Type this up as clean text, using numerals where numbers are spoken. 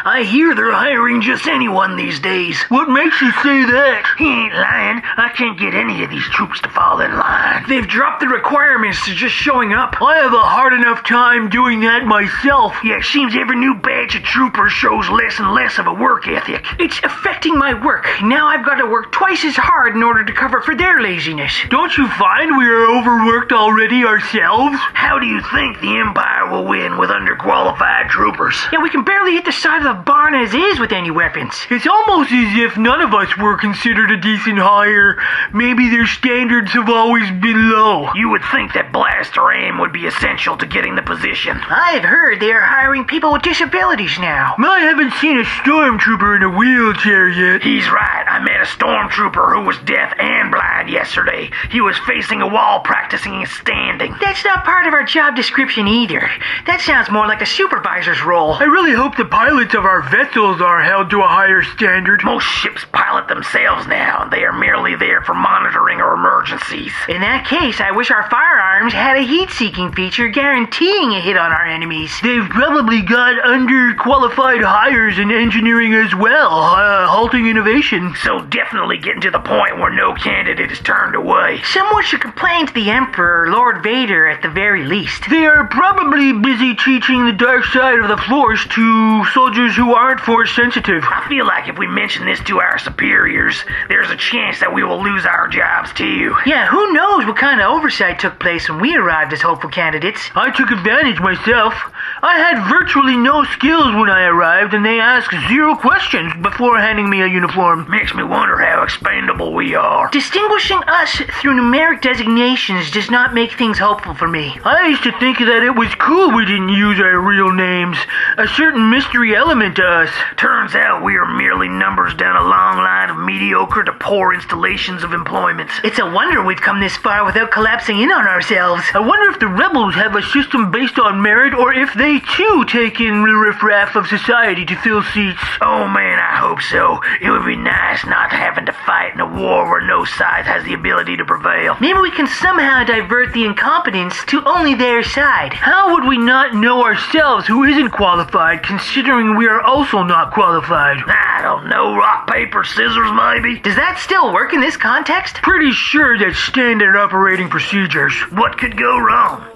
I hear they're hiring just anyone these days. What makes you say that? He ain't lying. I can't get any of these troops to fall in line. They've dropped the requirements to just showing up. I have a hard enough time doing that myself. Yeah, it seems every new batch of troopers shows less and less of a work ethic. It's affecting my work. Now I've got to work twice as hard in order to cover for their laziness. Don't you find we are overworked already ourselves? How do you think the Empire will win with underqualified troopers? Yeah, we can barely hit the side of the barn as is with any weapons. It's almost as if none of us were considered a decent hire. Maybe their standards have always been low. You would think that blaster aim would be essential to getting the position. I've heard they are hiring people with disabilities now. I haven't seen a stormtrooper in a wheelchair yet. He's right. I met a stormtrooper who was deaf and blind yesterday. He was facing a wall practicing standing. That's not part of our job description either. That sounds more like a supervisor's role. I really hope the pilots of our vessels are held to a higher standard. Most ships pilot themselves now. They are merely there for monitoring or emergencies. In that case, I wish our firearms had a heat-seeking feature guaranteeing a hit on our enemies. They've probably got underqualified hires in engineering as well, halting innovation. So definitely getting to the point where no candidate is turned away. Someone should complain to the Emperor, Lord Vader at the very least. They are probably busy teaching the dark side of the Force to soldiers who aren't Force sensitive. I feel like if we mention this to our superiors, there's a chance that we will lose our jobs too. Yeah, who knows what kind of oversight took place when we arrived as hopeful candidates. I took advantage myself. I had virtually no skills when I arrived, and they asked 0 questions before handing me a uniform. Makes me wonder how expendable we are. Distinguishing us through numeric designations does not make things hopeful for me. I used to think that it was cool we didn't use our real names. A certain mystery element to us. Turns out we are merely numbers down a long line of mediocre to poor installations of employment. It's a wonder we've come this far without collapsing in on ourselves. I wonder if the rebels have a system based on merit, or if they too take in the riffraff of society to fill seats. Oh man, I hope so. It would be nice not having to fight in a war where no side has the ability to prevail. Maybe we can somehow divert the incompetence to only their side. How would we not know ourselves who isn't qualified, considering we are also not qualified? I don't know. Rock, paper, scissors, maybe? Does that still work in this context? Pretty sure that's standard operating procedures. What could go wrong?